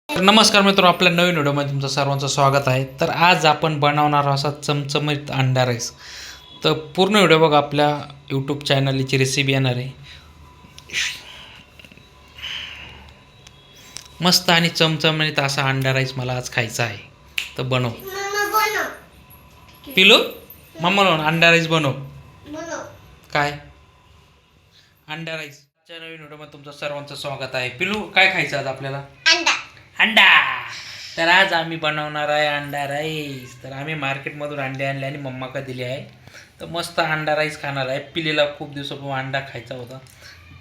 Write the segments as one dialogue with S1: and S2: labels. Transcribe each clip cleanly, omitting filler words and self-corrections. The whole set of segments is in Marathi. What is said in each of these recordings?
S1: नमस्कार मित्रांनो, आपल्या नवीन व्हिडिओमध्ये तुमचं सर्वांचं स्वागत आहे. तर आज आपण बनवणार असा चमचमीत अंडा राईस. तर पूर्ण व्हिडिओ बघा, आपल्या यूट्यूब चॅनलची रेसिपी येणार आहे. मस्त आणि चमचमीत असा अंडा राईस मला आज खायचा आहे. तर बनव पिलू, मम्मा अंडा राईस बनव. काय अंडा राईस च्या नवीन व्हिडिओमध्ये तुमचं सर्वांचं स्वागत आहे. पिलू, काय खायचं आज आपल्याला? अंडा. तर आज आम्ही बनवणार आहे अंडा राईस. तर आम्ही मार्केटमधून अंडे आणले आणि मम्माका दिले आहे. तर मस्त अंडा राईस खाणार आहे. पिलीला खूप दिवसापासून अंडा खायचा होता.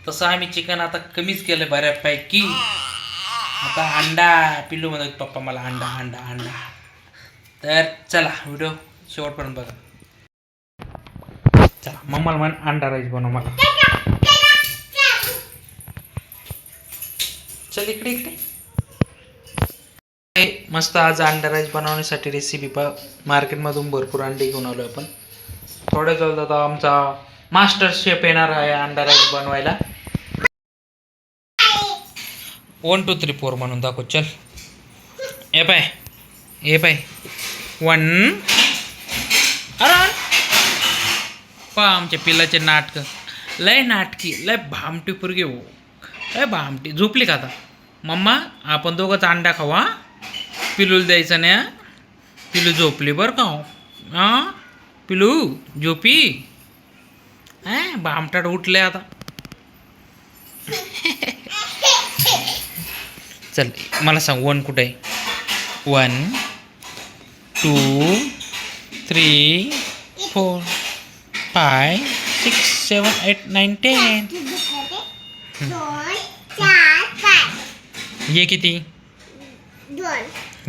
S1: तसं आम्ही चिकन आता कमीच केलं बऱ्यापैकी. आता अंडा. पिलू म्हणत पप्पा मला अंडा अंडा अंडा. तर चला व्हिडिओ शेवटपर्यंत बघा. चला मम्माला म्हण अंडा राईस बनव मला. चल इकडे इकडे. मस्त आज अंडा राईस बनवण्यासाठी रेसिपी मार्केटमधून भरपूर अंडे घेऊन आलो आपण. थोड्याच वेळात आता आमचा मास्टर शेफ येणार आहे अंडा राईस बनवायला. 1 2 3 4 म्हणून दाखव. चल ए पाय 1. अरे पा आमच्या पिल्लाचे नाटक लय नाटकी, लय भामटी पुरगी हो. लय भामटी. झोपली का आता? मम्मा आपण दोघंच अंडा खाऊ. हा, पिलूला द्यायचं नाही. पिलू झोपली बरं का. हां पिलू झोपी. भामटाट उठले आता. चल मला सांग 1 कुठे आहे? 1 2 3 4 5 6 7 8 9 10. ये किती?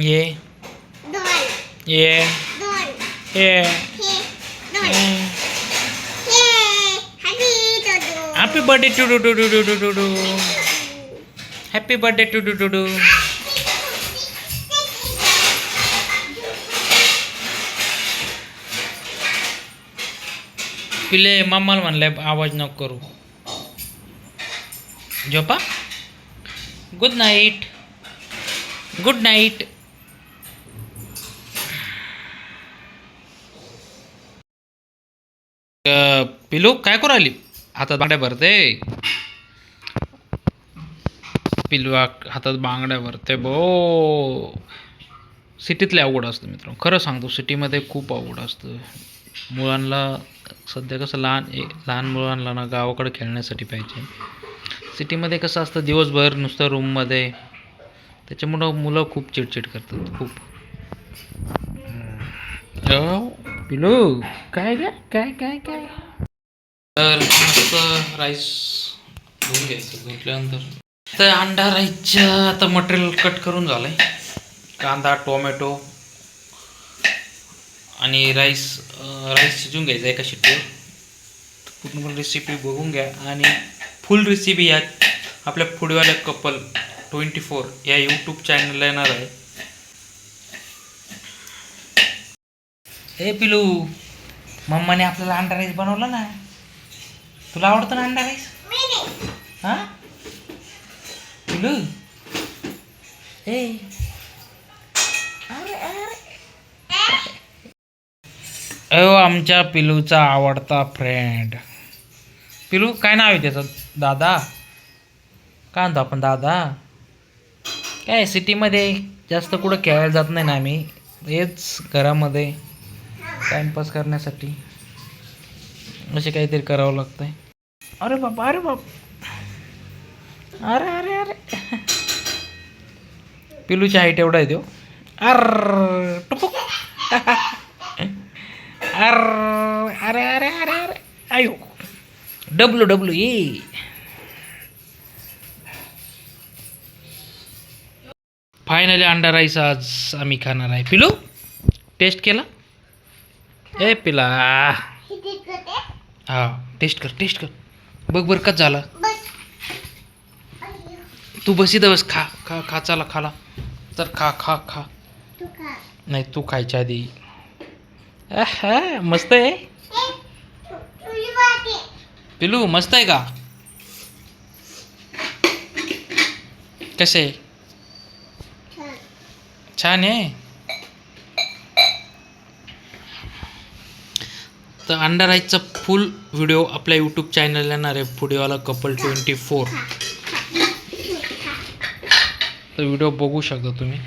S1: ये ये ये. हॅपी बर्थडे टू डू डू डू डू डू डू. हॅपी बर्थडे टू डू डू डू. पिले मम्माला म्हणलंय आवाज नको करू. झोपा. Good night. Good night. पिलू काय करू आली? हातात बांगड्या भरते. पिलू हातात बांगड्या भरते बो. सिटीतले अवघड असतं मित्रांनो, खरं सांगतो. सिटीमध्ये खूप अवघड असतं. मुलांना सध्या कसं लहान मुलांना ना गावाकडे खेळण्यासाठी पाहिजे. सिटीमध्ये कसं असतं, दिवसभर नुसतं रूममध्ये. त्याच्यामुळं मुलं खूप चिडचिड करतात खूप. पिलू काय काय काय काय काय. तर मस्त राईस धुवून घ्यायचं. धुतल्यानंतर तर अंडा राईसचं आता मटेरियल कट करून झालं आहे. कांदा, टोमॅटो आणि राईस शिजून घ्यायचं एका शिट्टीवर. पूर्ण रेसिपी बघून घ्या. आणि फुल रेसिपी या आपल्या फूडवाल्या कपल 24 या यूट्यूब चॅनलला येणार आहे. हे पिलू, मम्माने आपल्याला अंडा राईस बनवला ना. तुला आवडतं ना अंडा राईस? हां पिलू. हे आमच्या पिलूचा आवडता फ्रेंड. पिलू काय नाव आहे त्याचं? दादा. काय म्हणतो आपण? दादा. काय सिटीमध्ये जास्त कुठं खेळायला जात नाही ना आम्ही. हेच घरामध्ये टाइमपास करण्यासाठी असे काहीतरी करावं लागतंय. अरे बाप, अरे बाप, अरे अरे अरे. पिलूची हाईट एवढा आहे तो. अर टुपुक. अर अरे अरे अरे अरे. आयो WWE. फायनली अंडा राईस आज आम्ही खाणार आहे. पिलू टेस्ट केला? ए पिला. हा टेस्ट कर. बघ बरं कच झाला. तू बसी दवस. खा खा खा. चला खाला तर खा खा खा. नाही तू खायच्या आधी. मस्त आहे पिलू. मस्त आहे का? कसे छान आहे. तर अंडा राईसचा फुल व्हिडिओ आपल्या यूट्यूब चॅनल येणार आहे, फुडेवाला कपल 24. तर व्हिडिओ बघू शकता तुम्ही.